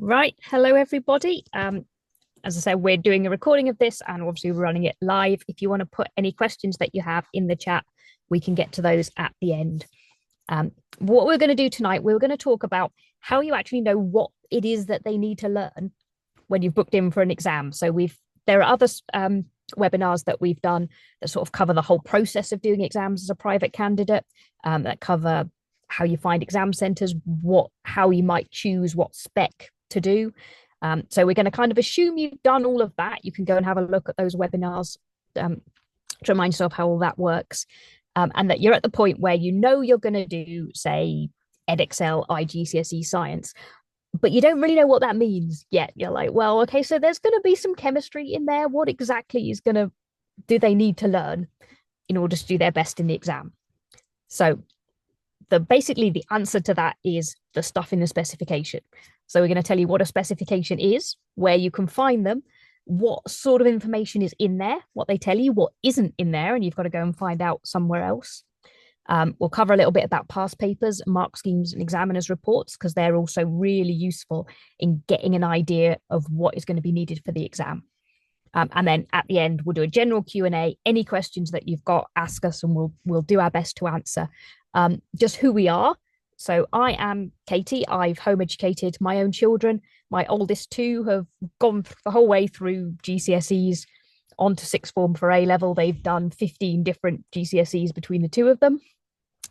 Right. Hello, everybody. As I said, we're doing a recording of this and obviously we're running it live. If you want to put any questions that you have in the chat, we can get to those at the end. What we're going to do tonight, we're going to talk about how you actually know what it is that they need to learn when you've booked in for an exam. So there are other webinars that we've done that sort of cover the whole process of doing exams as a private candidate, that cover how you find exam centres, how you might choose what spec to do. So we're going to kind of assume you've done all of that. You can go and have a look at those webinars to remind yourself how all that works. And that you're at the point where you know you're going to do, say, Edexcel, IGCSE science, but you don't really know what that means yet. You're like, well, okay, so there's going to be some chemistry in there. What exactly do they need to learn in order to do their best in the exam? So basically the answer to that is the stuff in the specification. So we're going to tell you what a specification is, where you can find them, what sort of information is in there, what they tell you, what isn't in there, and you've got to go and find out somewhere else. We'll cover a little bit about past papers, mark schemes, and examiners' reports, because they're also really useful in getting an idea of what is going to be needed for the exam. And then at the end, we'll do a general Q&A. Any questions that you've got, ask us, and we'll do our best to answer. Just who we are. So I am Katie. I've home educated my own children. My oldest two have gone the whole way through GCSEs onto sixth form for A level. They've done 15 different GCSEs between the two of them.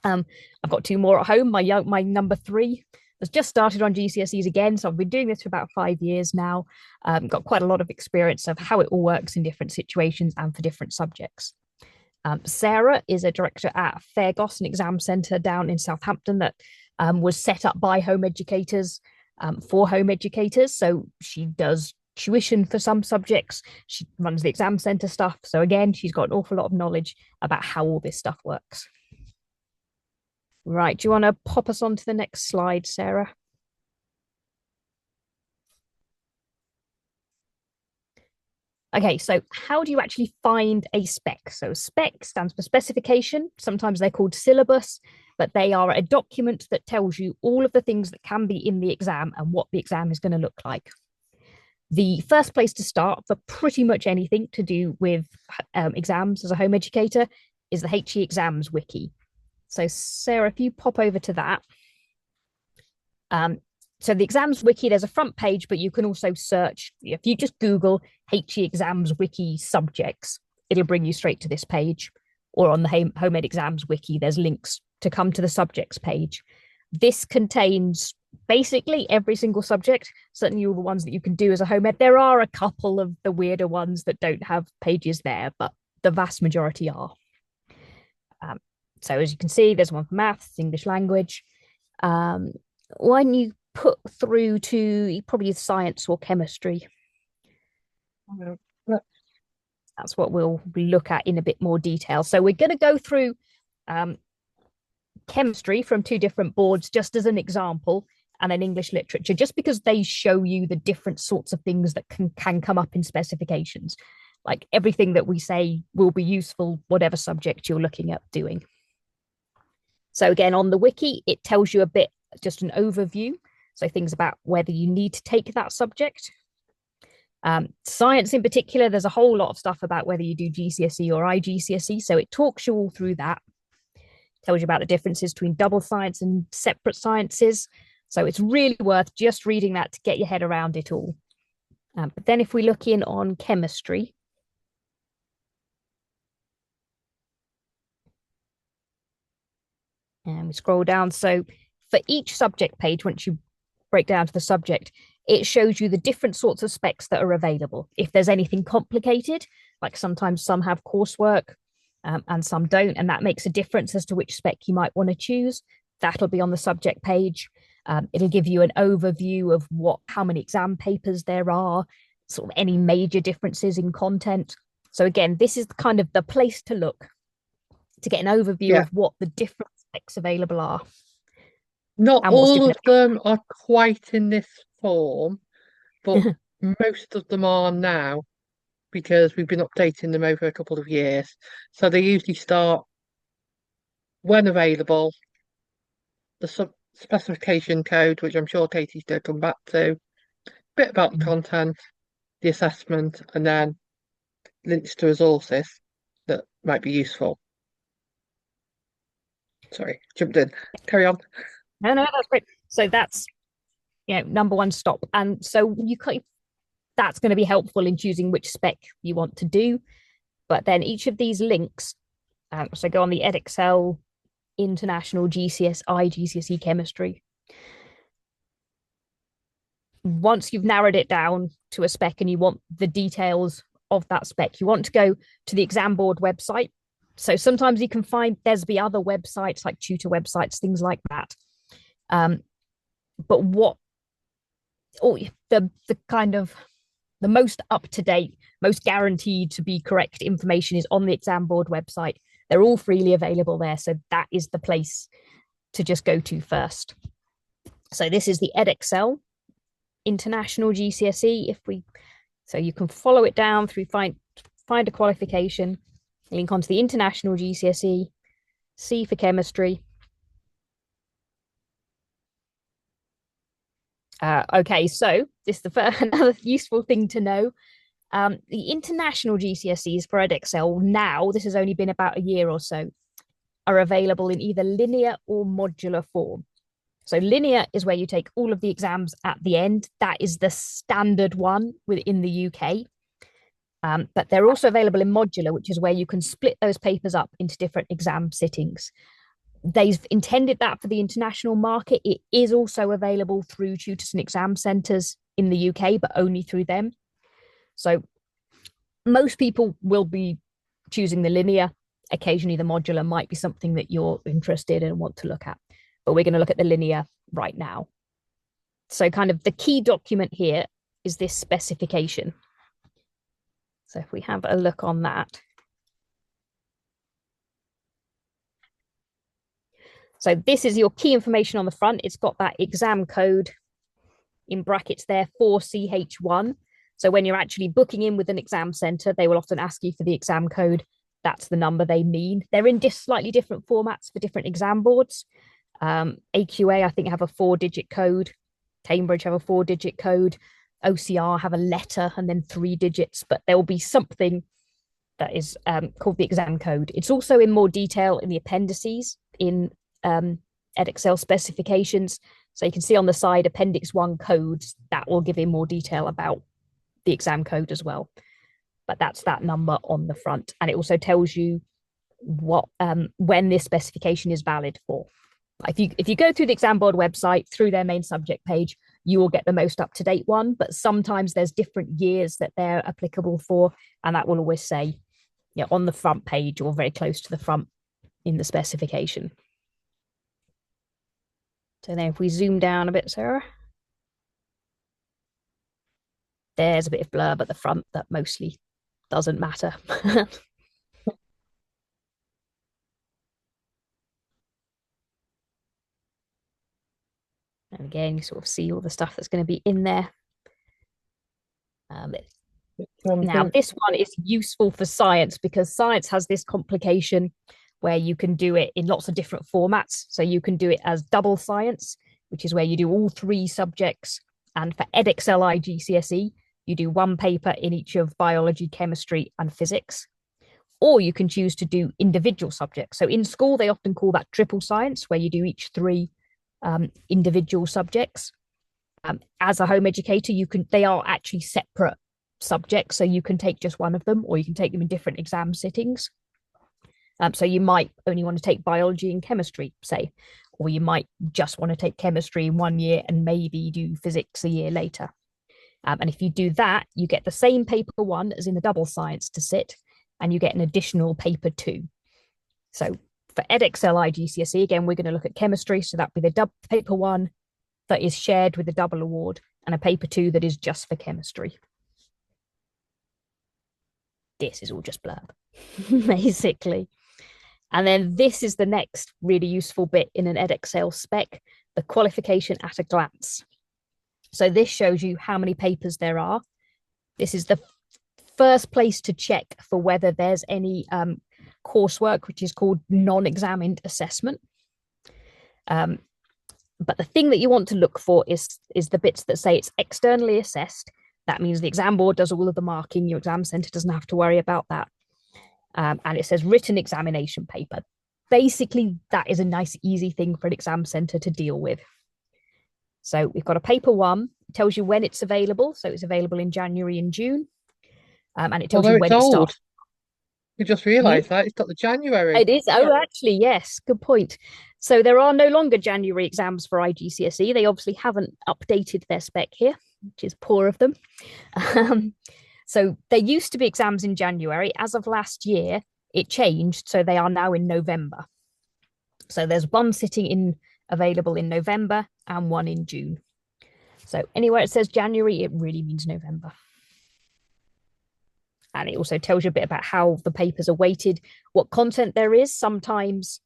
I've got two more at home. My number three has just started on GCSEs again. So I've been doing this for about 5 years now. Got quite a lot of experience of how it all works in different situations and for different subjects. Sarah is a director at Fairgoss, an exam centre down in Southampton that was set up by home educators for home educators. So she does tuition for some subjects. She runs the exam centre stuff. So again, she's got an awful lot of knowledge about how all this stuff works. Right. Do you want to pop us on to the next slide, Sarah? Okay, so how do you actually find a spec? So spec stands for specification. Sometimes they're called syllabus, but they are a document that tells you all of the things that can be in the exam and what the exam is going to look like. The first place to start for pretty much anything to do with exams as a home educator is the HE Exams Wiki. So Sarah, if you pop over to that. So the exams wiki, there's a front page, but you can also search. If you just Google HE Exams Wiki subjects, it'll bring you straight to this page. Or on the home ed exams wiki, there's links to come to the subjects page. This contains basically every single subject, certainly all the ones that you can do as a home ed. There are a couple of the weirder ones that don't have pages there, but the vast majority are. So as you can see, there's one for maths, English language. Why don't you put through to probably science or chemistry? That's what we'll look at in a bit more detail. So we're going to go through chemistry from two different boards just as an example, and then English literature, just because they show you the different sorts of things that can come up in specifications. Like everything that we say will be useful, whatever subject you're looking at doing. So again, on the wiki, it tells you a bit, just an overview. So things about whether you need to take that subject. Science in particular, there's a whole lot of stuff about whether you do GCSE or IGCSE. So it talks you all through that. Tells you about the differences between double science and separate sciences. So it's really worth just reading that to get your head around it all. But then if we look in on chemistry, and we scroll down. So for each subject page, once you break down to the subject, it shows you the different sorts of specs that are available. If there's anything complicated, like sometimes some have coursework and some don't, and that makes a difference as to which spec you might want to choose, that'll be on the subject page. It'll give you an overview of how many exam papers there are, sort of any major differences in content. So again, this is kind of the place to look to get an overview of what the different specs available are. Not all of them are quite in this form, but most of them are now because we've been updating them over a couple of years. So they usually start when available, the specification code, which I'm sure Katie's going to come back to, bit about the content, the assessment, and then links to resources that might be useful. Sorry, jumped in. Carry on. No, that's great. So that's number one, stop. And so that's going to be helpful in choosing which spec you want to do. But then each of these links, so go on the Edexcel International GCSE Chemistry. Once you've narrowed it down to a spec and you want the details of that spec, you want to go to the exam board website. So sometimes you can find there's the other websites like tutor websites, things like that. But the kind of the most up-to-date, most guaranteed to be correct information is on the exam board website. They're all freely available there. So that is the place to just go to first. So this is the Edexcel International GCSE. So you can follow it down through find a qualification, link onto the International GCSE, C for chemistry. Okay, so this is another useful thing to know. The international GCSEs for Edexcel now, this has only been about a year or so, are available in either linear or modular form. So linear is where you take all of the exams at the end. That is the standard one within the UK. But they're also available in modular, which is where you can split those papers up into different exam sittings. They've intended that for the international market. It is also available through tutors and exam centres in the UK, but only through them. So most people will be choosing the linear. Occasionally the modular might be something that you're interested in and want to look at, but we're going to look at the linear right now. So kind of the key document here is this specification. So if we have a look on that. So this is your key information on the front. It's got that exam code in brackets there, 4CH1. So when you're actually booking in with an exam centre, they will often ask you for the exam code. That's the number they mean. They're in slightly different formats for different exam boards. AQA, I think, have a 4-digit code. Cambridge have a 4-digit code. OCR have a letter and then 3 digits, but there will be something that is called the exam code. It's also in more detail in the appendices in Edexcel specifications. So you can see on the side, Appendix 1 codes, that will give you more detail about the exam code as well. But that's that number on the front. And it also tells you what when this specification is valid for. If you go through the exam board website, through their main subject page, you will get the most up-to-date one. But sometimes there's different years that they're applicable for. And that will always say, on the front page or very close to the front in the specification. So then if we zoom down a bit, Sarah. There's a bit of blurb at the front that mostly doesn't matter. And again, you sort of see all the stuff that's going to be in there. Now, this one is useful for science because science has this complication where you can do it in lots of different formats. So you can do it as double science, which is where you do all 3 subjects. And for Edexcel GCSE, you do 1 paper in each of biology, chemistry, and physics. Or you can choose to do individual subjects. So in school, they often call that triple science, where you do each 3 individual subjects. As a home educator, they are actually separate subjects. So you can take just one of them, or you can take them in different exam sittings. So you might only want to take biology and chemistry, say, or you might just want to take chemistry in 1 year and maybe do physics a year later. And if you do that, you get the same paper 1 as in the double science to sit, and you get an additional paper 2. So for Edexcel GCSE, again, we're going to look at chemistry. So that'd be the paper 1 that is shared with the double award, and a paper 2 that is just for chemistry. This is all just blurb, basically. And then this is the next really useful bit in an Edexcel spec, the qualification at a glance. So this shows you how many papers there are. This is the first place to check for whether there's any coursework, which is called non-examined assessment. But the thing that you want to look for is the bits that say it's externally assessed. That means the exam board does all of the marking. Your exam centre doesn't have to worry about that. And it says written examination paper. Basically, that is a nice, easy thing for an exam centre to deal with. So we've got a paper 1. It tells you when it's available. So it's available in January and June. And it tells you when it starts. You just realised that it's got the January. It is. Oh, actually, yes. Good point. So there are no longer January exams for IGCSE. They obviously haven't updated their spec here, which is poor of them. So there used to be exams in January. As of last year, it changed. So they are now in November. So there's one sitting available in November and one in June. So anywhere it says January, it really means November. And it also tells you a bit about how the papers are weighted, what content there is. Sometimes,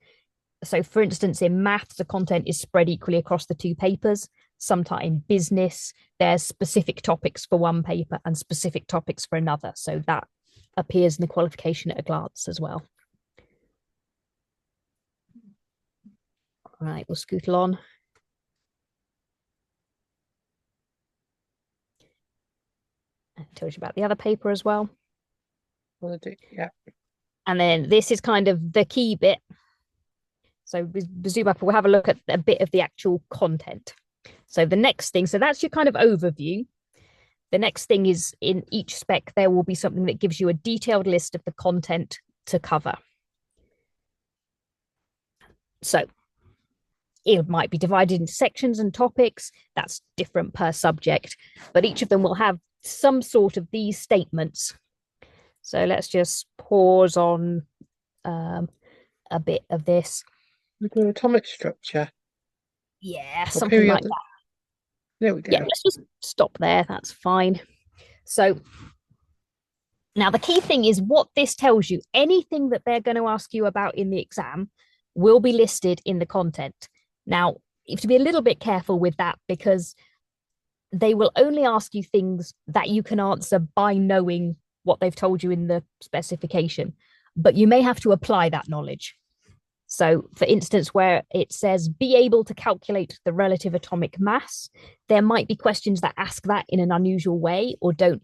so for instance, in maths, the content is spread equally across the 2 papers. Sometimes in business, there's specific topics for one paper and specific topics for another. So that appears in the qualification at a glance as well. All right, we'll scootle on. It tells you about the other paper as well. Yeah. And then this is kind of the key bit. So with zoom up, we'll have a look at a bit of the actual content. So the next thing, so that's your kind of overview. The next thing is in each spec, there will be something that gives you a detailed list of the content to cover. So it might be divided into sections and topics. That's different per subject, but each of them will have some sort of these statements. So let's just pause on a bit of this. We do atomic structure. Yeah, something like that. There we go. Yeah, let's just stop there. That's fine. So now the key thing is what this tells you. Anything that they're going to ask you about in the exam will be listed in the content. Now, you have to be a little bit careful with that because they will only ask you things that you can answer by knowing what they've told you in the specification, but you may have to apply that knowledge. So for instance, where it says be able to calculate the relative atomic mass, there might be questions that ask that in an unusual way or don't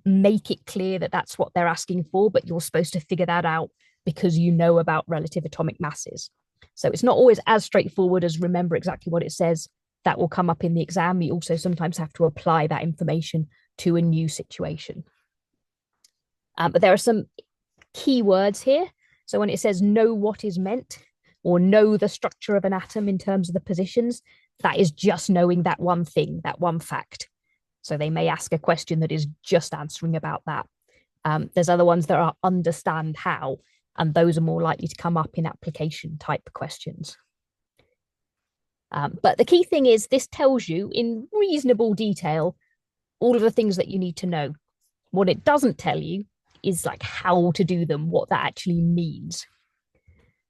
make it clear that that's what they're asking for, but you're supposed to figure that out because you know about relative atomic masses. So it's not always as straightforward as remember exactly what it says. That will come up in the exam. You also sometimes have to apply that information to a new situation. But there are some key words here. So when it says know what is meant or know the structure of an atom in terms of the positions, that is just knowing that one thing, that one fact. So they may ask a question that is just answering about that. There's other ones that are understand how, and those are more likely to come up in application type questions. But the key thing is this tells you in reasonable detail all of the things that you need to know. What it doesn't tell you is like how to do them, what that actually means.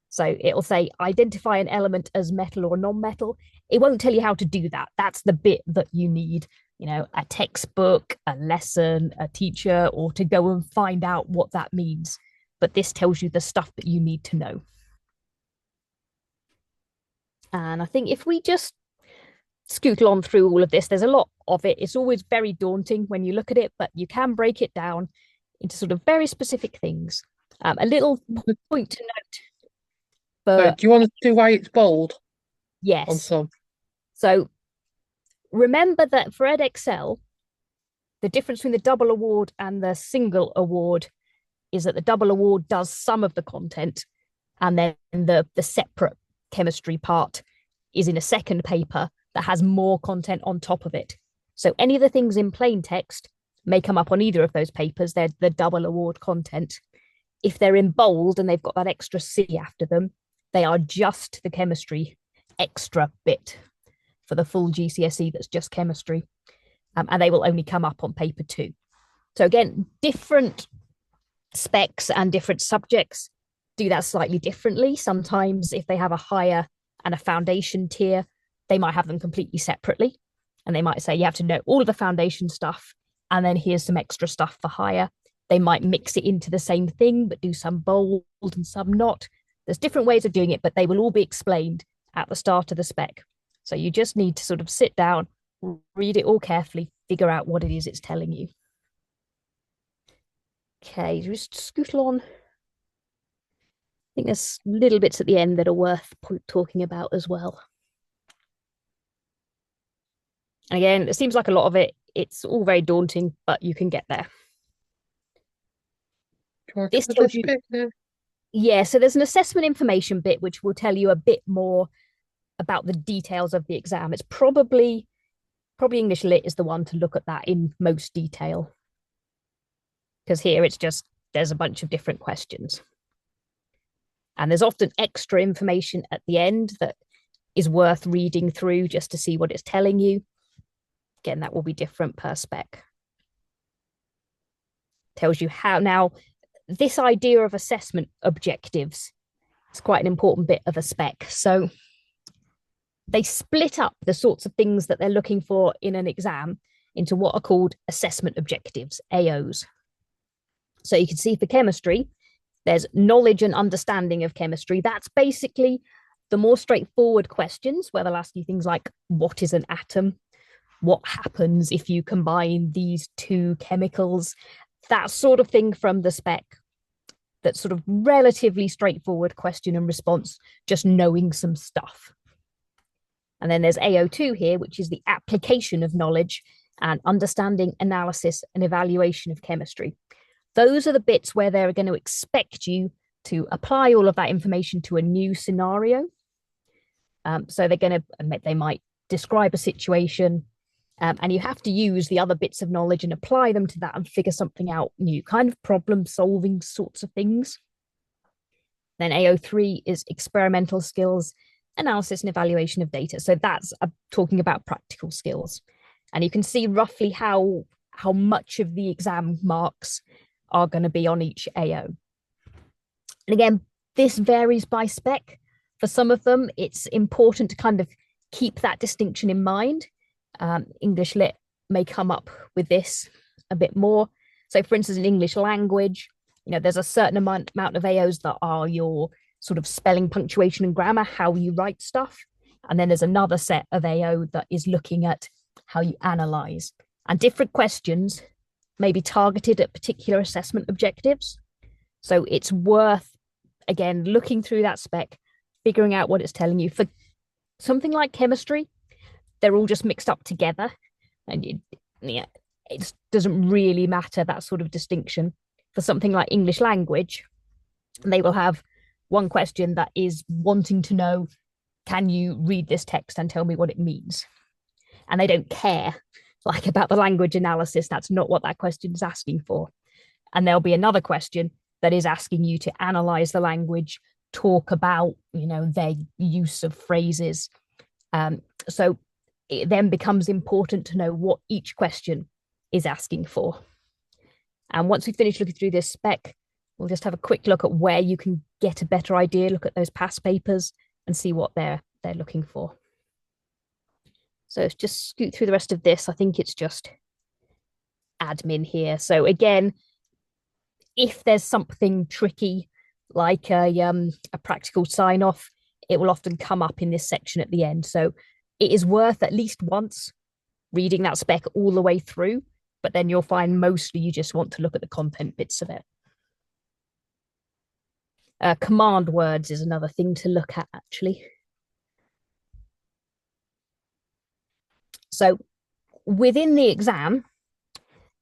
So it'll say identify an element as metal or non-metal. It won't tell you how to do that. That's the bit that you need, you know, a textbook, a lesson, a teacher, or to go and find out what that means. But this tells you the stuff that you need to know. And I think if we just scootle on through all of this, there's a lot of it. It's always very daunting when you look at it, but you can break it down into sort of very specific things. A little point to note. But do you want to do why it's bold? Yes. On some. So remember that for EdExcel, the difference between the double award and the single award is that the double award does some of the content, and then the separate chemistry part is in a second paper that has more content on top of it. So any of the things in plain text may come up on either of those papers. They're the double award content. If they're in bold and they've got that extra C after them, they are just the chemistry extra bit for the full GCSE that's just chemistry. And they will only come up on paper 2. So again, different specs and different subjects do that slightly differently. Sometimes if they have a higher and a foundation tier, they might have them completely separately. And they might say you have to know all of the foundation stuff, and then here's some extra stuff for higher. They might mix it into the same thing, but do some bold and some not. There's different ways of doing it, but they will all be explained at the start of the spec. So you just need to sort of sit down, read it all carefully, figure out what it is it's telling you. Okay, just scootle on. I think there's little bits at the end that are worth talking about as well. Again, it seems like a lot of it's all very daunting, but you can get there. This tells you, yeah, so there's an assessment information bit which will tell you a bit more about the details of the exam. It's probably English Lit is the one to look at that in most detail, because here it's just there's a bunch of different questions, and there's often extra information at the end that is worth reading through just to see what it's telling you. Again, that will be different per spec. Tells you how. Now, this idea of assessment objectives is quite an important bit of a spec. So they split up the sorts of things that they're looking for in an exam into what are called assessment objectives, AOs. So you can see for chemistry, there's knowledge and understanding of chemistry. That's basically the more straightforward questions where they'll ask you things like, what is an atom? What happens if you combine these two chemicals? That sort of thing from the spec. That's sort of relatively straightforward question and response, just knowing some stuff. And then there's AO2 here, which is the application of knowledge and understanding, analysis, and evaluation of chemistry. Those are the bits where they're going to expect you to apply all of that information to a new scenario. So they might describe a situation, and you have to use the other bits of knowledge and apply them to that and figure something out new, kind of problem solving sorts of things. Then AO3 is experimental skills, analysis and evaluation of data. So that's talking about practical skills. And you can see roughly how much of the exam marks are going to be on each AO. And again, this varies by spec. For some of them, it's important to kind of keep that distinction in mind. English Lit may come up with this a bit more. So for instance, in English language, there's a certain amount of AOs that are your sort of spelling, punctuation, and grammar, how you write stuff. And then there's another set of AO that is looking at how you analyze. And different questions may be targeted at particular assessment objectives. So it's worth, again, looking through that spec, figuring out what it's telling you. For something like chemistry, they're all just mixed up together. And it doesn't really matter, that sort of distinction. For something like English language, they will have one question that is wanting to know, can you read this text and tell me what it means? And they don't care about the language analysis. That's not what that question is asking for. And there'll be another question that is asking you to analyze the language, talk about, their use of phrases. So it then becomes important to know what each question is asking for. And once we finish looking through this spec, we'll just have a quick look at where you can get a better idea, look at those past papers and see what they're looking for. So just scoot through the rest of this. I think it's just admin here. So again, if there's something tricky like a practical sign off, it will often come up in this section at the end. So it is worth at least once reading that spec all the way through, but then you'll find mostly you just want to look at the content bits of it. Command words is another thing to look at, actually. So within the exam,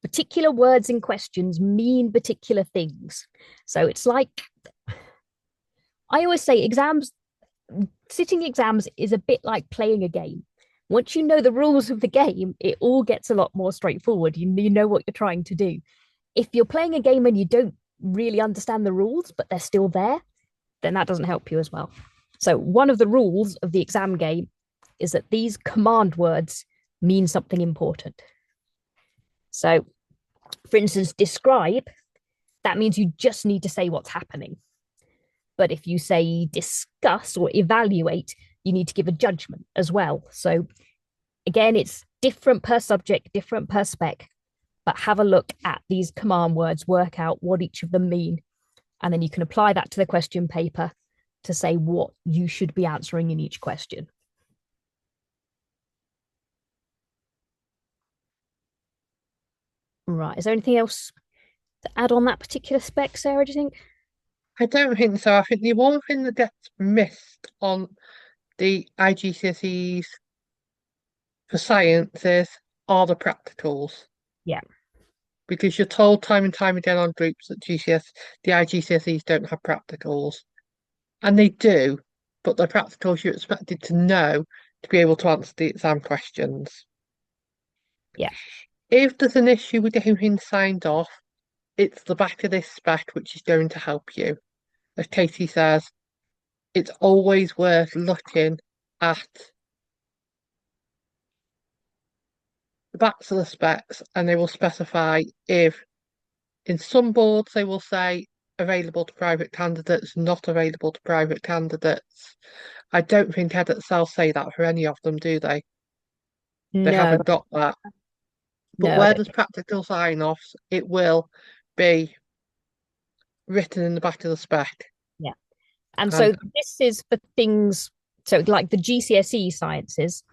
particular words and questions mean particular things. So it's like, I always say sitting exams is a bit like playing a game. Once you know the rules of the game, it all gets a lot more straightforward. You know what you're trying to do. If you're playing a game and you don't really understand the rules, but they're still there, then that doesn't help you as well. So one of the rules of the exam game is that these command words mean something important. So, for instance, describe, that means you just need to say what's happening. But if you say discuss or evaluate, you need to give a judgment as well. So again, it's different per subject, different per spec, but have a look at these command words, work out what each of them mean, and then you can apply that to the question paper to say what you should be answering in each question. Right. Is there anything else to add on that particular spec, Sarah, do you think? I don't think so. I think the one thing that gets missed on the IGCSEs for sciences are the practicals. Yeah. Because you're told time and time again on groups that the IGCSEs don't have practicals. And they do, but the practicals you're expected to know to be able to answer the exam questions. Yeah. If there's an issue with getting things signed off, it's the back of this spec which is going to help you. As Katie says, it's always worth looking at the backs of the specs, and they will specify if in some boards they will say available to private candidates, not available to private candidates. I don't think Edexcel say that for any of them, do they? They No, haven't got that. But no, I where don't. there's practical sign-offs, it will be written in the back of the spec. Yeah. And so And this is for things, so like the GCSE sciences.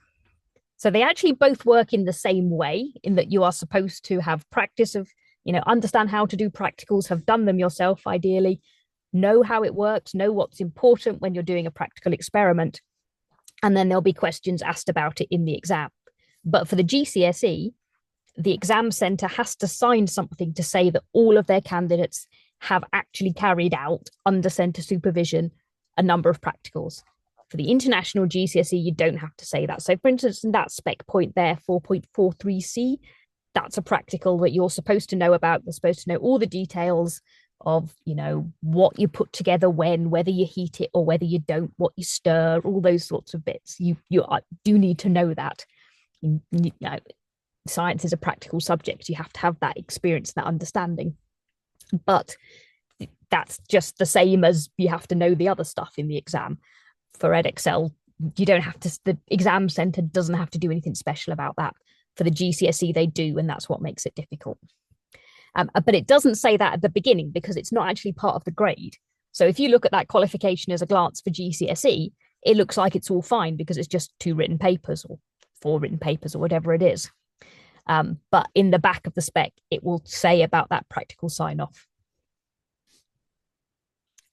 So they actually both work in the same way, in that you are supposed to have practice of, understand how to do practicals, have done them yourself, ideally, know how it works, know what's important when you're doing a practical experiment. And then there'll be questions asked about it in the exam. But for the GCSE, the exam centre has to sign something to say that all of their candidates have actually carried out, under centre supervision, a number of practicals. For the international GCSE, you don't have to say that. So, for instance, in that spec point there, 4.43C, that's a practical that you're supposed to know about. You're supposed to know all the details of, what you put together when, whether you heat it or whether you don't, what you stir, all those sorts of bits. You do need to know that. Science is a practical subject. You have to have that experience, that understanding. But that's just the same as you have to know the other stuff in the exam. For Edexcel, you don't have to, the exam centre doesn't have to do anything special about that. For the GCSE, they do, and that's what makes it difficult. But it doesn't say that at the beginning because it's not actually part of the grade. So if you look at that qualification as a glance for GCSE, it looks like it's all fine because it's just 2 written papers or 4 written papers or whatever it is. But in the back of the spec, it will say about that practical sign off.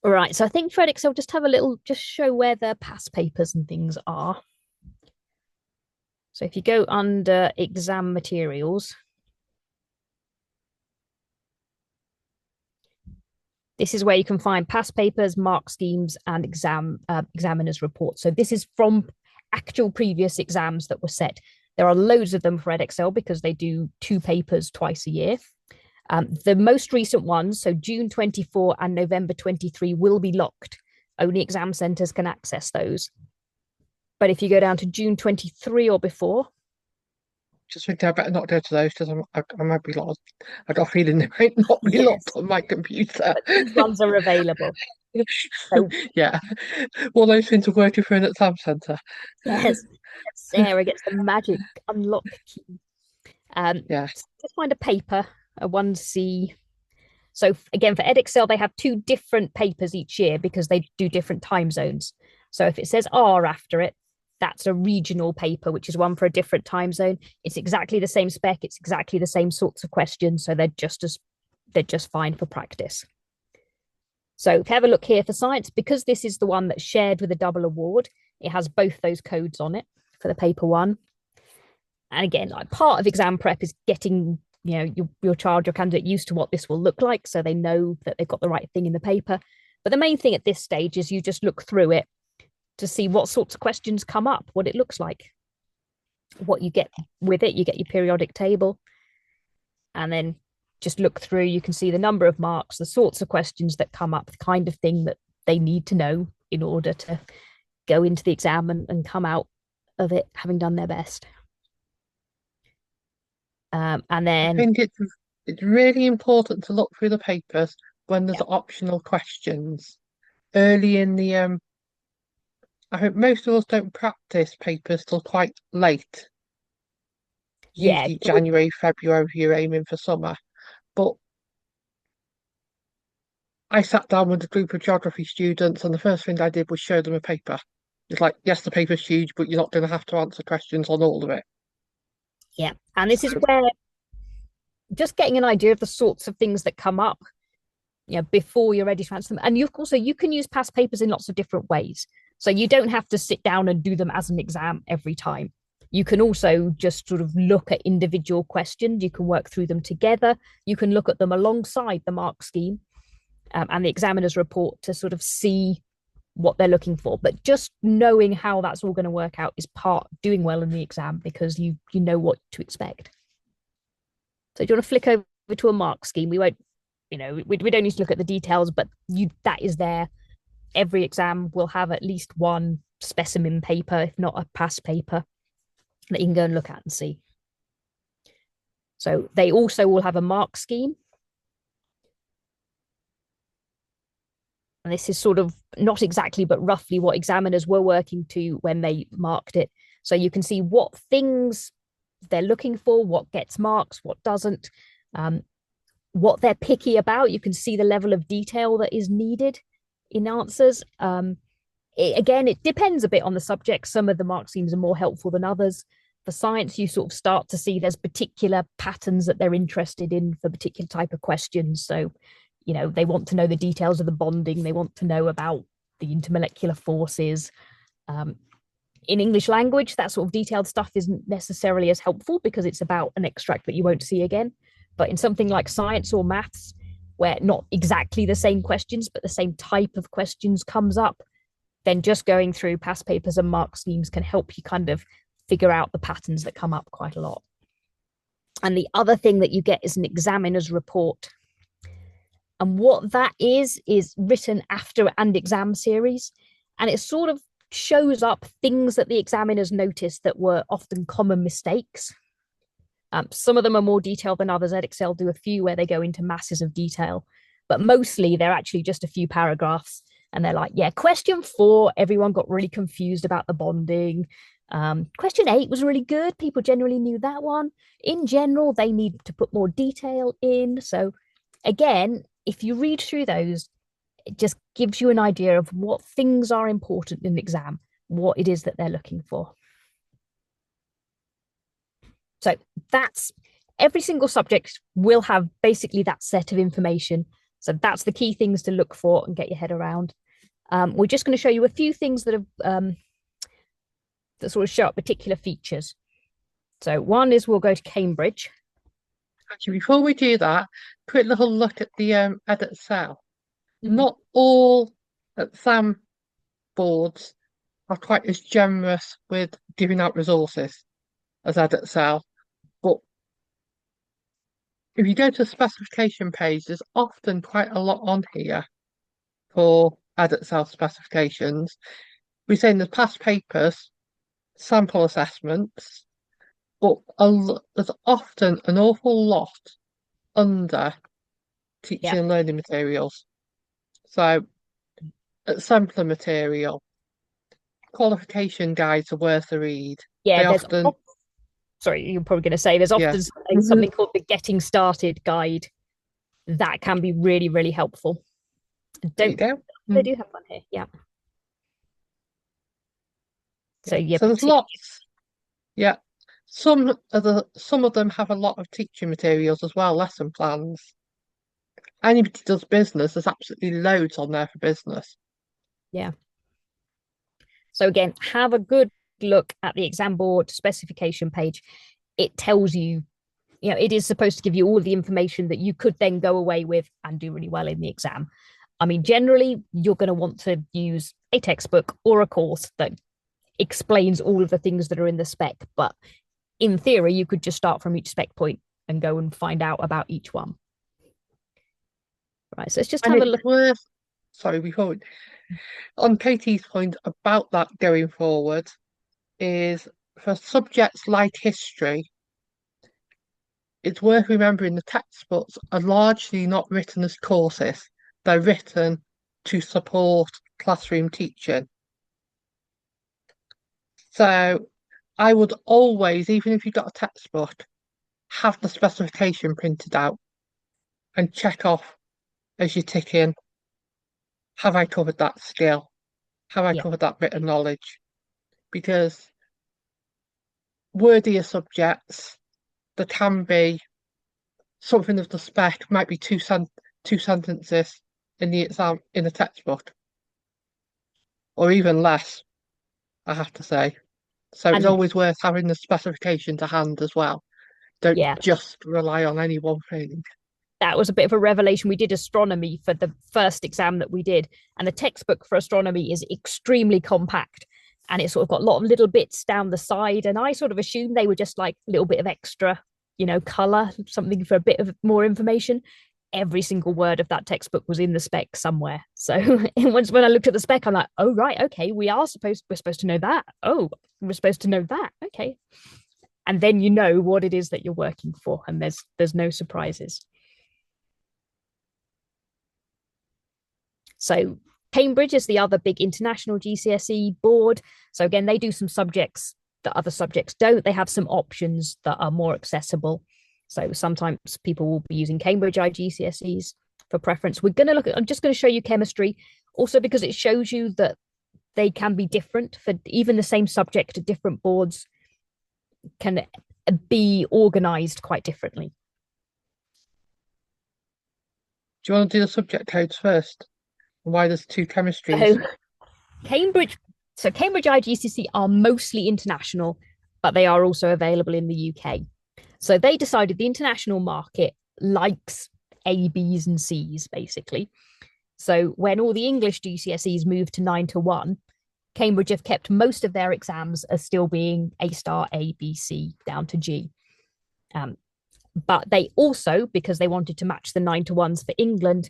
All right, so I think for Edexcel, just have a little, just show where the past papers and things are. So if you go under exam materials, this is where you can find past papers, mark schemes, and examiners' reports. So this is from actual previous exams that were set. There are loads of them for Edexcel because they do 2 papers twice a year. The most recent ones, so June 24 and November 23, will be locked. Only exam centres can access those. But if you go down to June 23 or before, just think I better not go to those because I might be lost. I got a feeling they might not be locked on my computer. But these ones are available. So, yeah, well, those things are working for an exam centre. yes, Sarah gets the magic unlock key. Yeah. Just find a paper, a 1C. So again, for Edexcel, they have 2 different papers each year because they do different time zones. So if it says R after it, that's a regional paper, which is one for a different time zone. It's exactly the same spec. It's exactly the same sorts of questions. So they're just fine for practice. So if you have a look here for science, because this is the one that's shared with a double award, it has both those codes on it for the paper 1. And again, like part of exam prep is getting your child, your candidate used to what this will look like, so they know that they've got the right thing in the paper. But the main thing at this stage is you just look through it to see what sorts of questions come up, what it looks like, what you get with it. You get your periodic table, and then just look through. You can see the number of marks, the sorts of questions that come up, the kind of thing that they need to know in order to go into the exam and come out of it having done their best. And then I think it's really important to look through the papers when there's yeah, optional questions early in the. I think most of us don't practice papers till quite late. yeah, Usually January, February, if you're aiming for summer. But I sat down with a group of geography students, and the first thing I did was show them a paper. It's like, yes, the paper's huge, but you're not going to have to answer questions on all of it. yeah. And this is So, where just getting an idea of the sorts of things that come up, before you're ready to answer them. And you can use past papers in lots of different ways. So you don't have to sit down and do them as an exam every time. You can also just sort of look at individual questions. You can work through them together. You can look at them alongside the mark scheme and the examiner's report to sort of see what they're looking for. But just knowing how that's all going to work out is part doing well in the exam, because you know what to expect. So do you want to flick over to a mark scheme? We won't, we don't need to look at the details, but that is there. Every exam will have at least one specimen paper, if not a past paper, that you can go and look at and see. So they also will have a mark scheme. And this is sort of not exactly, but roughly what examiners were working to when they marked it. So you can see what things they're looking for, what gets marks, what doesn't, what they're picky about. You can see the level of detail that is needed in answers. Again, it depends a bit on the subject. Some of the mark schemes are more helpful than others. For science, you sort of start to see there's particular patterns that they're interested in for particular type of questions. So, they want to know the details of the bonding. They want to know about the intermolecular forces. In English language, that sort of detailed stuff isn't necessarily as helpful because it's about an extract that you won't see again. But in something like science or maths, where not exactly the same questions, but the same type of questions comes up, then just going through past papers and mark schemes can help you kind of figure out the patterns that come up quite a lot. And the other thing that you get is an examiner's report. And what that is written after and exam series. And it sort of shows up things that the examiners noticed that were often common mistakes. Some of them are more detailed than others. Edexcel do a few where they go into masses of detail, but mostly they're actually just a few paragraphs. And they're like, yeah, question 4, everyone got really confused about the bonding. Question 8 was really good. People generally knew that one. In general, they need to put more detail in. So again, if you read through those, it just gives you an idea of what things are important in the exam, what it is that they're looking for. So that's every single subject will have basically that set of information. So that's the key things to look for and get your head around. We're just going to show you a few things that have that sort of show up particular features. So one is we'll go to Cambridge. Actually, before we do that, quick little look at the Edexcel. Not all exam boards are quite as generous with giving out resources as Edexcel, but if you go to the specification page, there's often quite a lot on here for Edexcel specifications. We're saying there's past papers, sample assessments, but there's often an awful lot under teaching and learning materials. So, sampler material, qualification guides are worth a read. Yeah, they often. Sorry, you're probably going to say there's often something called the Getting Started guide that can be really, really helpful. They do have one here, yeah. So there's lots. Yeah, some of them have a lot of teaching materials as well, lesson plans. Anybody does business, there's absolutely loads on there for business. Yeah. So again, have a good look at the exam board specification page. It tells you, it is supposed to give you all the information that you could then go away with and do really well in the exam. I mean, generally, you're going to want to use a textbook or a course that explains all of the things that are in the spec. But in theory, you could just start from each spec point and go and find out about each one. Right, so let's just have a look. Before on Katie's point about that going forward is for subjects like history, it's worth remembering the textbooks are largely not written as courses. They're written to support classroom teaching. So I would always, even if you've got a textbook, have the specification printed out and check off as you tick in, have I covered that skill? Have I covered that bit of knowledge? Because wordier subjects, there can be something of the spec might be two sentences in the exam in a textbook, or even less, I have to say. So it's And always worth having the specification to hand as well. Don't yeah, just rely on any one thing. that was a bit of a revelation. We did astronomy for the first exam that we did, and the textbook for astronomy is extremely compact. And it's sort of got a lot of little bits down the side. And I sort of assumed they were just like a little bit of extra, color, something for a bit of more information. Every single word of that textbook was in the spec somewhere. So once when I looked at the spec, I'm like, oh right, okay, we're supposed to know that. Oh, we're supposed to know that. Okay. And then you know what it is that you're working for, and there's no surprises. So Cambridge is the other big international GCSE board. So again, they do some subjects that other subjects don't. They have some options that are more accessible. So sometimes people will be using Cambridge IGCSEs for preference. I'm just going to show you chemistry, also because it shows you that they can be different for even the same subject. Different boards can be organized quite differently. Do you want to do the subject codes first? Why there's two chemistries? So Cambridge, so Cambridge IGCSE are mostly international, but they are also available in the UK. So they decided the international market likes A, Bs, and Cs, basically. So when all the English GCSEs moved to 9-1, Cambridge have kept most of their exams as still being A star, A, B, C, down to G. But they also, because they wanted to match the 9-1s for England,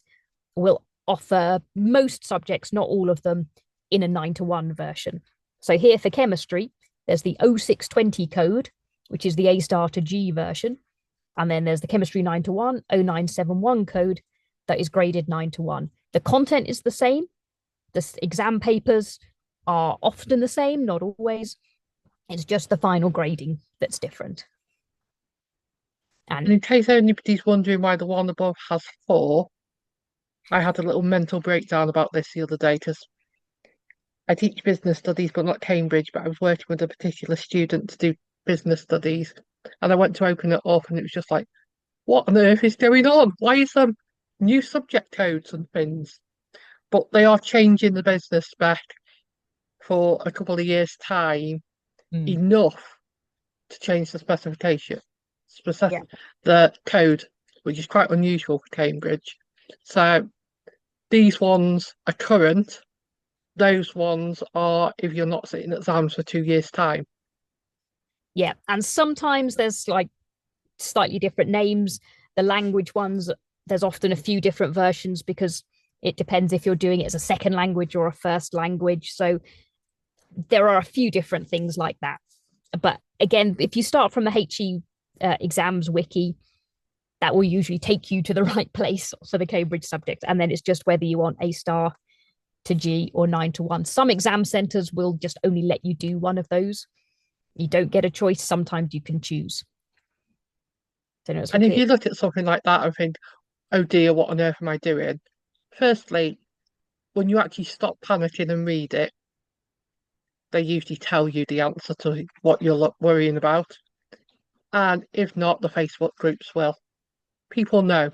will offer most subjects, not all of them, in a 9-1 version. So here for chemistry, there's the 0620 code, which is the A star to G version. And then there's the chemistry 9-1, 0971 code that is graded 9-1. The content is the same. The exam papers are often the same, not always. It's just the final grading that's different. And in case anybody's wondering why the one above has 4, I had a little mental breakdown about this the other day because I teach business studies, but not Cambridge, but I was working with a particular student to do business studies. And I went to open it up and it was just like, what on earth is going on? Why is there new subject codes and things? But they are changing the business spec for a couple of years' time enough to change the specification, the code, which is quite unusual for Cambridge. So these ones are current. Those ones are if you're not sitting exams for 2 years' time. Yeah, and sometimes there's like slightly different names. The language ones, there's often a few different versions because it depends if you're doing it as a second language or a first language. So there are a few different things like that. But again, if you start from the HE exams wiki, that will usually take you to the right place for the Cambridge subject. And then it's just whether you want A star to G or 9-1. Some exam centres will just only let you do one of those. You don't get a choice. Sometimes you can choose. And if you look at something like that and think, oh dear, what on earth am I doing? Firstly, when you actually stop panicking and read it, they usually tell you the answer to what you're worrying about. And if not, the Facebook groups will. People know.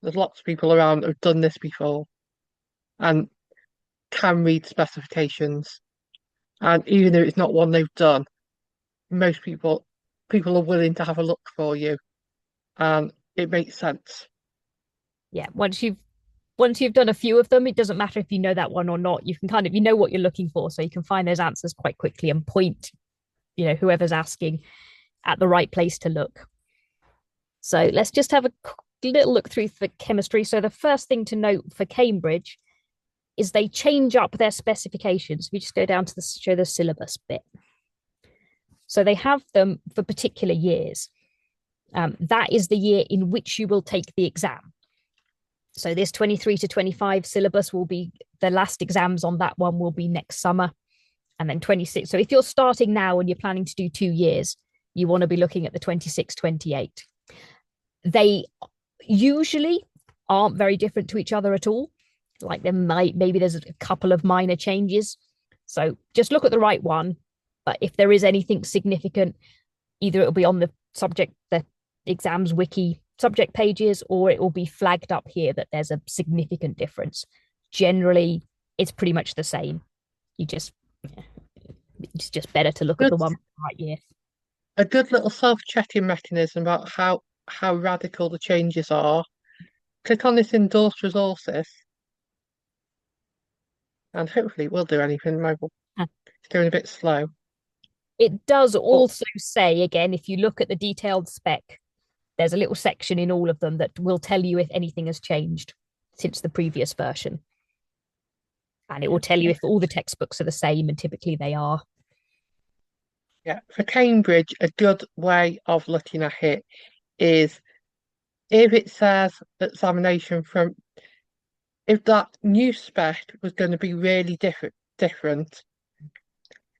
There's lots of people around who've done this before and can read specifications. And even though it's not one they've done, most people are willing to have a look for you. And it makes sense. Yeah, once you've done a few of them, it doesn't matter if you know that one or not. You can you know what you're looking for, so you can find those answers quite quickly and point, whoever's asking at the right place to look. So let's just have a little look through the chemistry. So the first thing to note for Cambridge is they change up their specifications. We just go down to show the syllabus bit. So they have them for particular years. That is the year in which you will take the exam. So this 23 to 25 syllabus will be, the last exams on that one will be next summer. And then 26. So if you're starting now and you're planning to do 2 years, you want to be looking at the 26, 28. They usually aren't very different to each other at all. Like maybe there's a couple of minor changes. So just look at the right one. But if there is anything significant, either it'll be on the the exams wiki subject pages, or it will be flagged up here that there's a significant difference. Generally, it's pretty much the same. It's just better to look at the one right year. A good little self-checking mechanism about how radical the changes are. Click on this endorse resources, and hopefully it will do anything. Mobile, it's going a bit slow. It does also say, again, if you look at the detailed spec, there's a little section in all of them that will tell you if anything has changed since the previous version. And it will tell you if all the textbooks are the same, and typically they are. Yeah, for Cambridge, a good way of looking at it is if it says examination from, if that new spec was going to be really different,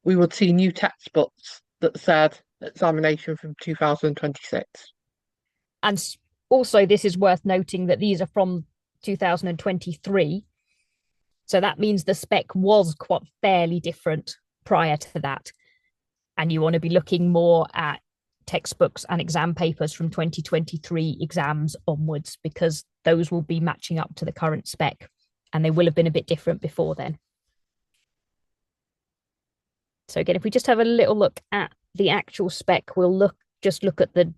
we would see new textbooks that said examination from 2026. And also, this is worth noting that these are from 2023. So that means the spec was quite fairly different prior to that. And you want to be looking more at textbooks and exam papers from 2023 exams onwards, because those will be matching up to the current spec, and they will have been a bit different before then. So again, if we just have a little look at the actual spec, we'll look at the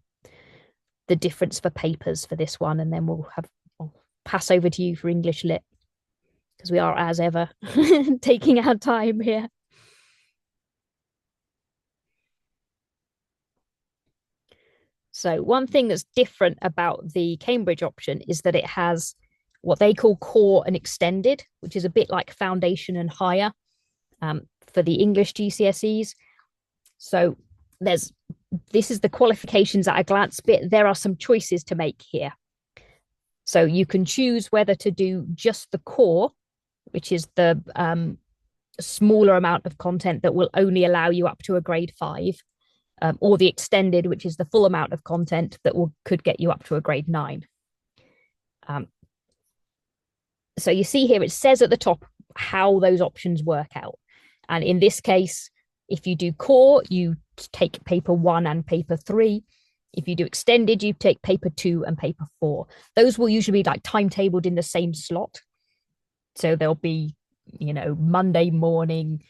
difference for papers for this one, and then I'll pass over to you for English Lit, because we are, as ever, taking our time here. So one thing that's different about the Cambridge option is that it has what they call core and extended, which is a bit like foundation and higher for the English GCSEs. So this is the qualifications at a glance bit. There are some choices to make here. So you can choose whether to do just the core, which is the smaller amount of content that will only allow you up to a grade 5, or the extended, which is the full amount of content that could get you up to a grade 9. So you see here, it says at the top how those options work out. And in this case, if you do core, you take paper 1 and paper 3. If you do extended, you take paper 2 and paper 4. Those will usually be like timetabled in the same slot. So there'll be, Monday morning,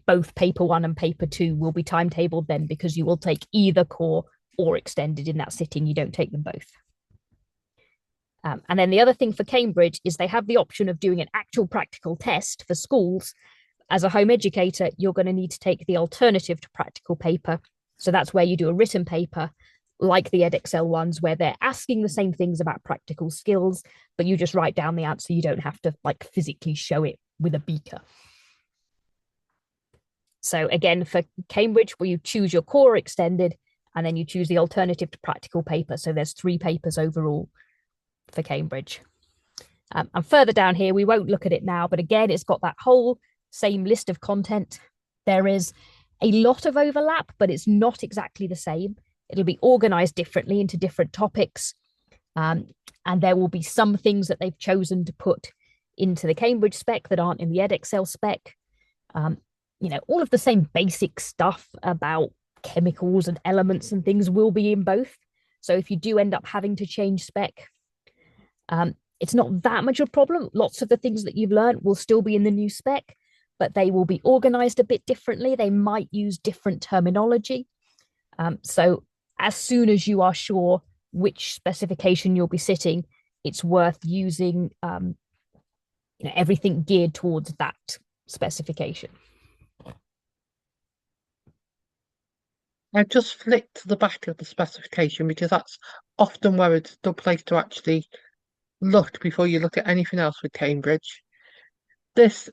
both paper 1 and paper 2 will be timetabled then, because you will take either core or extended in that sitting. You don't take them both. And then the other thing for Cambridge is they have the option of doing an actual practical test for schools. As a home educator, you're going to need to take the alternative to practical paper. So that's where you do a written paper, like the Edexcel ones, where they're asking the same things about practical skills, but you just write down the answer. You don't have to physically show it with a beaker. So again, for Cambridge, where you choose your core extended, and then you choose the alternative to practical paper. So there's 3 papers overall for Cambridge. And further down here, we won't look at it now, but again, it's got that whole same list of content. There is a lot of overlap, but it's not exactly the same. It'll be organized differently into different topics. And there will be some things that they've chosen to put into the Cambridge spec that aren't in the Edexcel spec. All of the same basic stuff about chemicals and elements and things will be in both. So if you do end up having to change spec, it's not that much of a problem. Lots of the things that you've learned will still be in the new spec, but they will be organized a bit differently. They might use different terminology. So as soon as you are sure which specification you'll be sitting, it's worth using everything geared towards that specification. I've just flicked to the back of the specification because that's often where it's the place to actually look before you look at anything else with Cambridge. This,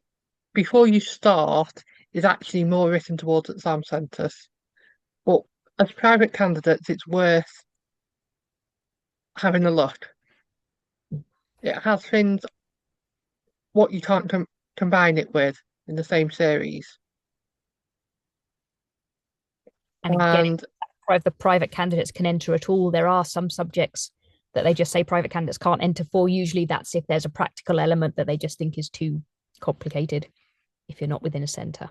before you start, is actually more written towards exam centres. But as private candidates, it's worth having a look. It has things what you can't combine it with in the same series. And again, the private candidates can enter at all. There are some subjects that they just say private candidates can't enter for. Usually that's if there's a practical element that they just think is too complicated if you're not within a centre.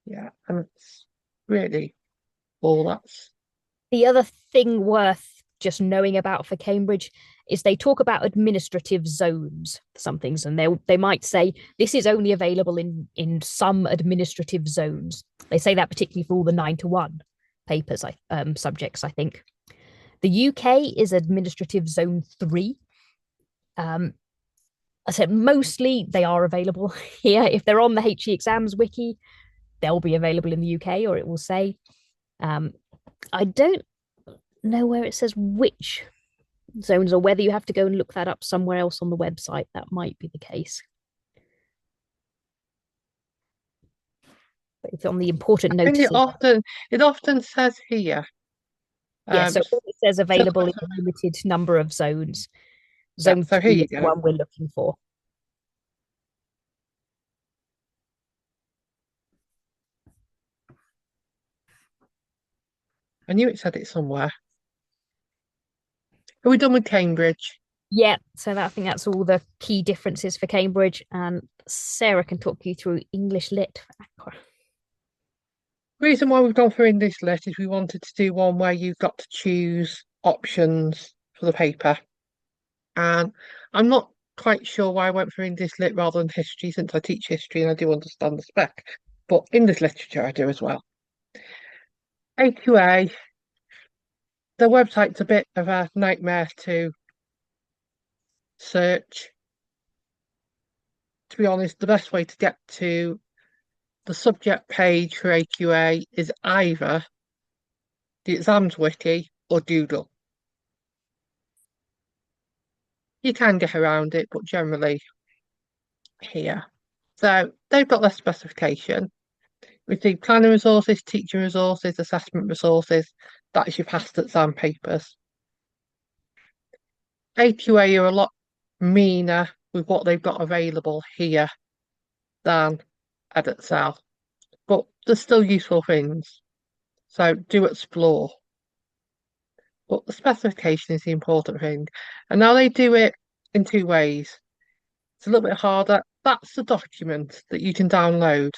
Yeah, and it's really all that's... The other thing worth just knowing about for Cambridge is they talk about administrative zones for some things, and they might say this is only available in some administrative zones. They say that particularly for all the 9-to-1 papers, subjects, I think. The UK is administrative zone 3. I said mostly they are available here. If they're on the HE exams wiki, they'll be available in the UK, or it will say. I don't know where it says which zones, or whether you have to go and look that up somewhere else on the website. That might be the case. But it's on the important notices. It often says here. Yeah, so it says available in a limited number of zones. Zone 3 is the one we're looking for. I knew it said it somewhere. Are we done with Cambridge? Yeah, so I think that's all the key differences for Cambridge, and Sarah can talk you through English Lit for Aqua. The reason why we've gone for English Lit is we wanted to do one where you've got to choose options for the paper. And I'm not quite sure why I went for English Lit rather than history, since I teach history and I do understand the spec. But English literature I do as well. HEQA, the website's a bit of a nightmare to search. To be honest, the best way to get to the subject page for HEQA is either the exams wiki or Doodle. You can get around it, but generally here. So they've got their specification. We see planning resources, teaching resources, assessment resources. That's your past exam papers. HEQA are a lot meaner with what they've got available here than EdXL, but they're still useful things. So do explore. But the specification is the important thing. And now they do it in 2 ways. It's a little bit harder. That's the document that you can download.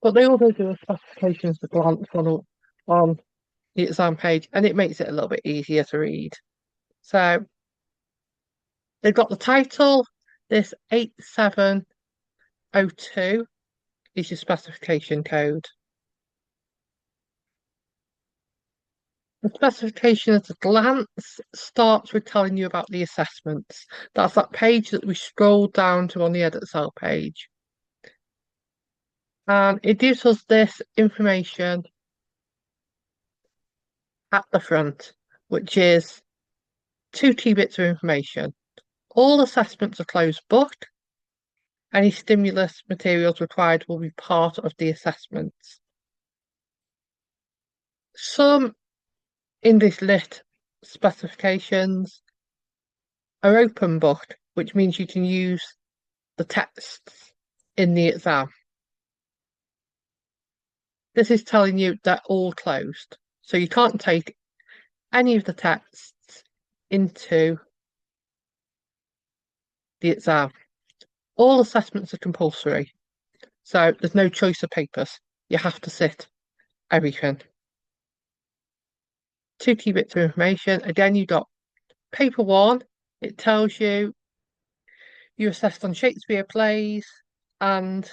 But they also do a specification as a glance on the exam page, and it makes it a little bit easier to read. So they've got the title. This 8702 is your specification code. The specification at a glance starts with telling you about the assessments. That's that page that we scrolled down to on the EdXL page. And it gives us this information at the front, which is 2 key bits of information. All assessments are closed book. Any stimulus materials required will be part of the assessments. Some English Lit specifications are open book, which means you can use the texts in the exam. This is telling you they're all closed, so you can't take any of the texts into the exam. All assessments are compulsory, so there's no choice of papers. You have to sit everything. 2 key bits of information. Again, you've got paper 1. It tells you assessed on Shakespeare plays and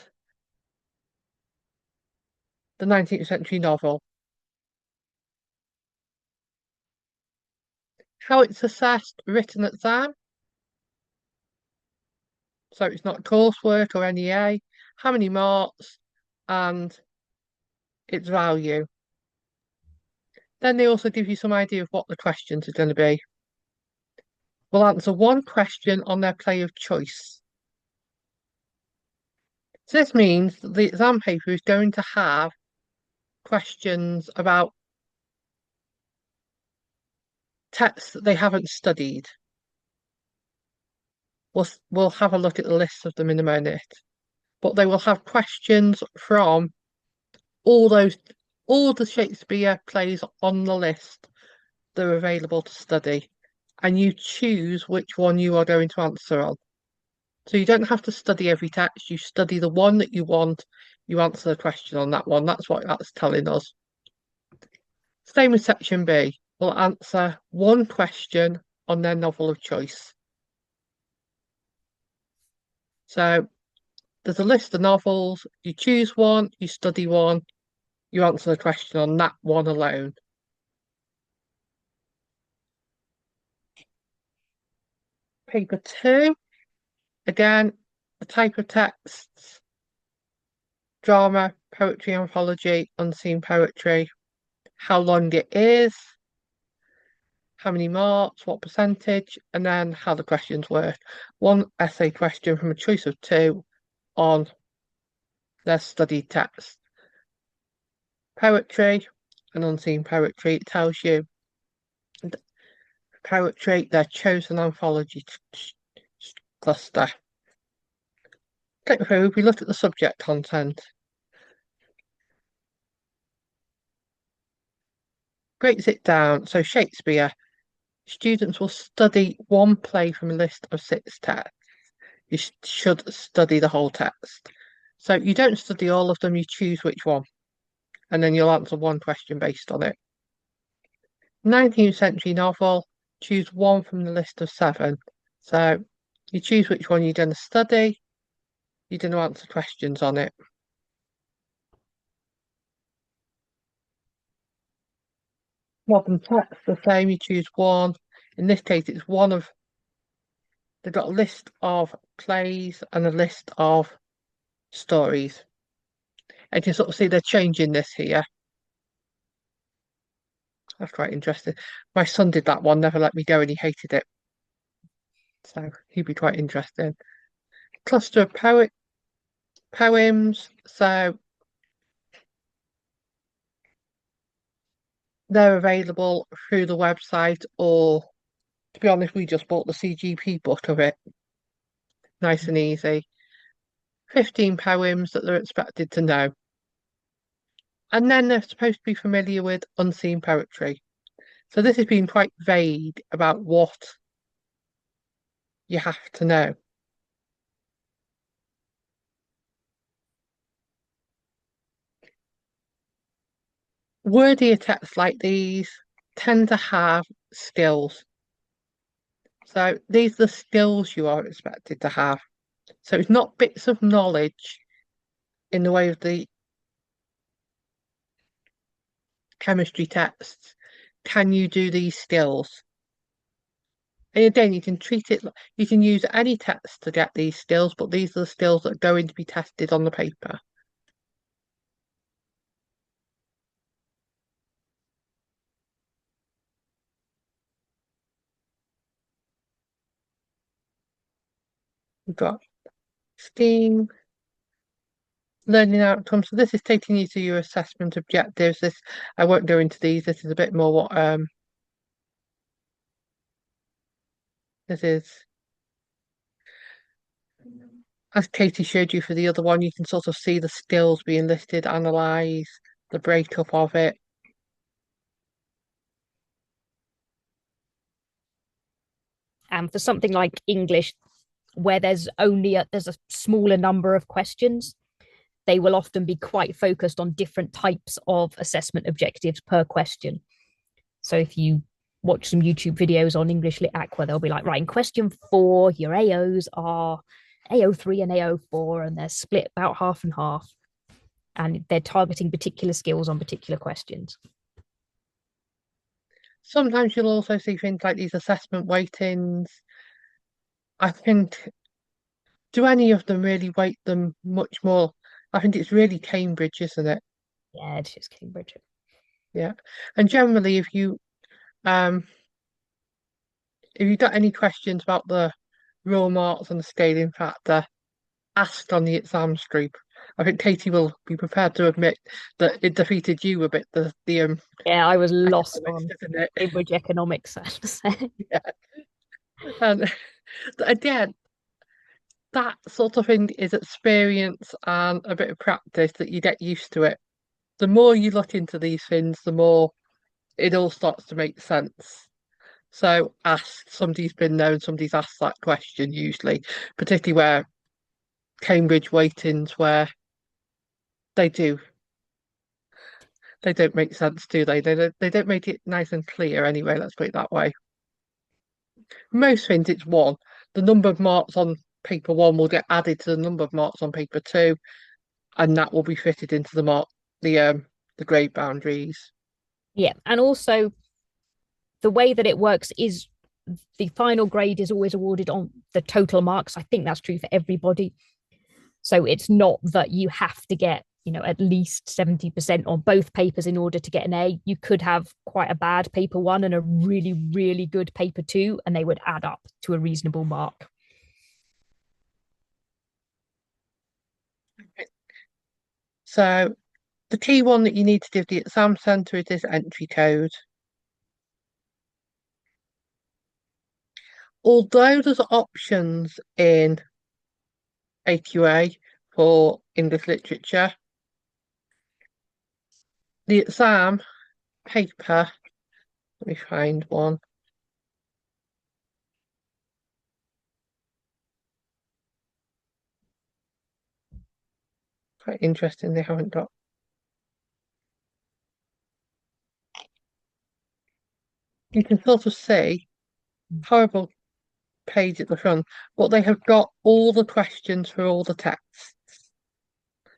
the 19th century novel. How it's assessed, written exam. So it's not coursework or NEA. How many marks and its value. Then they also give you some idea of what the questions are going to be. We'll answer 1 question on their play of choice. So this means that the exam paper is going to have questions about texts that they haven't studied. We'll have a look at the list of them in a minute. But they will have questions from all the Shakespeare plays on the list that are available to study. And you choose which one you are going to answer on. So you don't have to study every text. You study the one that you want. You answer the question on that one. That's what that's telling us. Same with section B. We'll answer one question on their novel of choice. So there's a list of novels. You choose one, you study one, you answer the question on that one alone. Paper 2, again, the type of texts, drama, poetry, anthology, unseen poetry, how long it is, how many marks, what percentage, and then how the questions work. One essay question from a choice of two on their studied text. Poetry and unseen poetry, it tells you poetry, their chosen anthology cluster. Click through, we looked at the subject content. Breaks it down. So Shakespeare, students will study one play from a list of 6 texts. You should study the whole text. So you don't study all of them, you choose which one, and then you'll answer one question based on it. 19th century novel, choose one from the list of 7. So you choose which one you're going to study, you're going to answer questions on it. Modern text, the same, you choose one. In this case, it's one of, they've got a list of plays and a list of stories. And you can sort of see they're changing this here. That's quite interesting. My son did that one, never let me go, and he hated it. So he'd be quite interesting. Cluster of poems. So they're available through the website, or to be honest, we just bought the CGP book of it. Nice and easy. 15 poems that they're expected to know. And then they're supposed to be familiar with unseen poetry. So this has been quite vague about what you have to know. Wordier texts like these tend to have skills. So these are the skills you are expected to have. So it's not bits of knowledge in the way of the chemistry texts. Can you do these skills? And again, you can treat it, you can use any text to get these skills, but these are the skills that are going to be tested on the paper. We've got STEAM, learning outcomes. So this is taking you to your assessment objectives. This, I won't go into these. This is a bit more what this is. As Katie showed you for the other one, you can sort of see the skills being listed, analyze the breakup of it. And for something like English, where there's a smaller number of questions, they will often be quite focused on different types of assessment objectives per question. So if you watch some YouTube videos on English Lit Aqua, they'll be like, right, in question 4, your AOs are AO3 and AO4, and they're split about half and half. And they're targeting particular skills on particular questions. Sometimes you'll also see things like these assessment weightings. I think, do any of them really weight them much more? I think it's really Cambridge, isn't it? Yeah, it's just Cambridge. Yeah. And generally, if you've got any questions about the raw marks and the scaling factor, asked on the exams group. I think Katie will be prepared to admit that it defeated you a bit, the yeah, I was lost on it? Cambridge economics, I have to say. Yeah. And again, that sort of thing is experience and a bit of practice that you get used to it. The more you look into these things, the more it all starts to make sense. So ask, somebody's been there and somebody's asked that question usually, particularly where Cambridge weightings where they do they don't make sense, do they? They don't make it nice and clear anyway, let's put it that way. Most things it's one. The number of marks on paper one will get added to the number of marks on paper two, and that will be fitted into the grade boundaries. Yeah, and also the way that it works is the final grade is always awarded on the total marks. I think that's true for everybody. So it's not that you have to get, at least 70% on both papers in order to get an A. You could have quite a bad paper one and a really, really good paper two, and they would add up to a reasonable mark. So the key one that you need to give the exam centre is this entry code. Although there's options in HEQA for English literature, the exam paper, let me find one. Quite interesting, they haven't got. You can sort of see, horrible page at the front, but they have got all the questions for all the texts.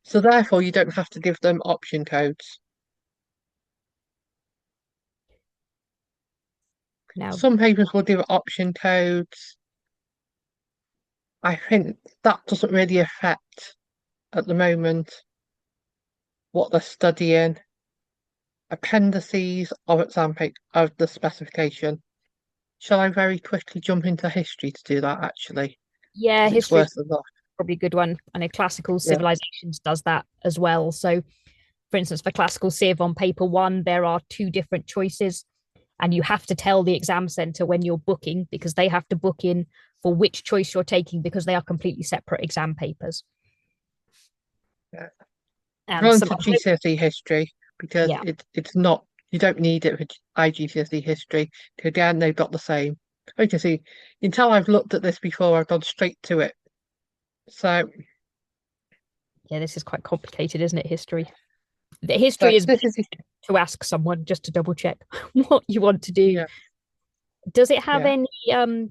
So therefore you don't have to give them option codes. Now, some papers will give option codes. I think that doesn't really affect at the moment what they're studying. Appendices of exam of the specification. Shall I very quickly jump into history to do that actually? yeah, Because it's history worth is a lot. probably a good one. I know classical Yeah. civilizations does that as well. So, for instance, for classical civ on paper one, there are two different choices, and you have to tell the exam center when you're booking because they have to book in for which choice you're taking because they are completely separate exam papers. Yeah. And Run some to GCSE history because yeah, it's not, you don't need it for IGCSE history. Again, they've got the same. You can see, you can tell I've looked at this before, I've gone straight to it. So yeah, this is quite complicated, isn't it? History. The history is this is to ask someone just to double check what you want to do. yeah, Does it have yeah. any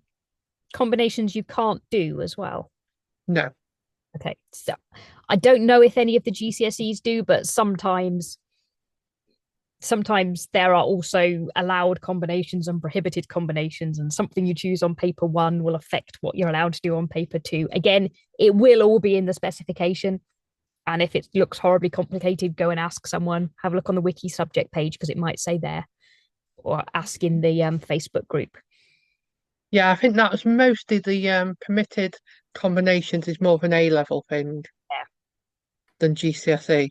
combinations you can't do as well? No. Okay, so I don't know if any of the GCSEs do, but sometimes there are also allowed combinations and prohibited combinations, and something you choose on paper one will affect what you're allowed to do on paper two. Again, it will all be in the specification. And if it looks horribly complicated, go and ask someone. Have a look on the wiki subject page because it might say there, or ask in the Facebook group. Yeah, I think that was mostly the permitted combinations is more of an A-level thing Yeah. than GCSE.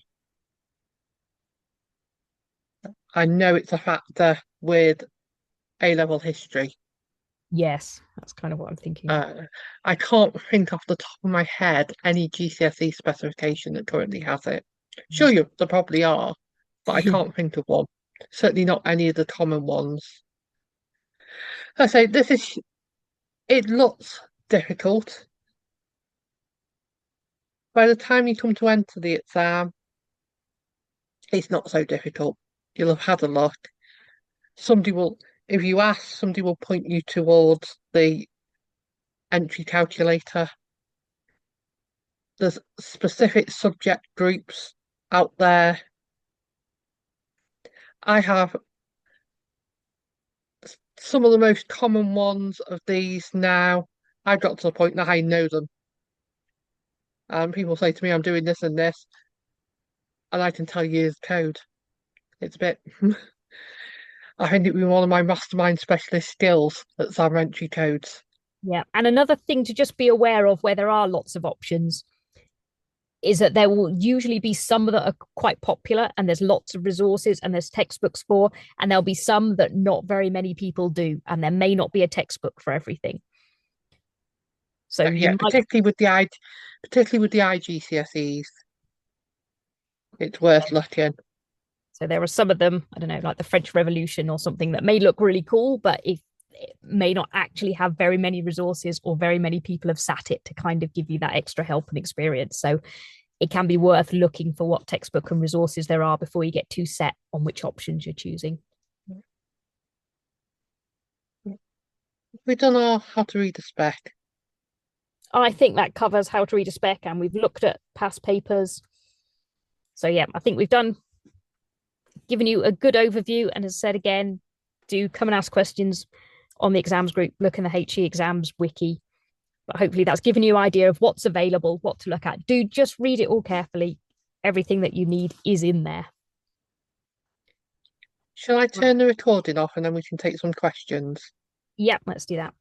I know it's a factor with A-level history. Yes, that's kind of what I'm thinking. I can't think off the top of my head any GCSE specification that currently has it. Sure, there probably are, but I can't think of one. Certainly not any of the common ones. I say it looks difficult. By the time you come to enter the exam, it's not so difficult. You'll have had a look. If you ask, somebody will point you towards the entry calculator. There's specific subject groups out there. I have some of the most common ones of these now. I've got to the point that I know them. People say to me, I'm doing this and this, and I can tell you the code. It's a bit. I think it would be one of my mastermind specialist skills at exam entry codes. Yeah. And another thing to just be aware of where there are lots of options is that there will usually be some that are quite popular and there's lots of resources and there's textbooks for, and there'll be some that not very many people do, and there may not be a textbook for everything. So yeah, particularly with the IGCSEs, it's worth looking. So there are some of them, I don't know, like the French Revolution or something that may look really cool, but it may not actually have very many resources or very many people have sat it to kind of give you that extra help and experience. So it can be worth looking for what textbook and resources there are before you get too set on which options you're choosing. We've done our how to read a spec. I think that covers how to read a spec, and we've looked at past papers. So yeah, I think we've given you a good overview. And as I said again, do come and ask questions on the exams group, look in the HE exams wiki. But hopefully that's given you an idea of what's available, what to look at. Do just read it all carefully. Everything that you need is in there. Shall I turn the recording off and then we can take some questions? Yep, let's do that.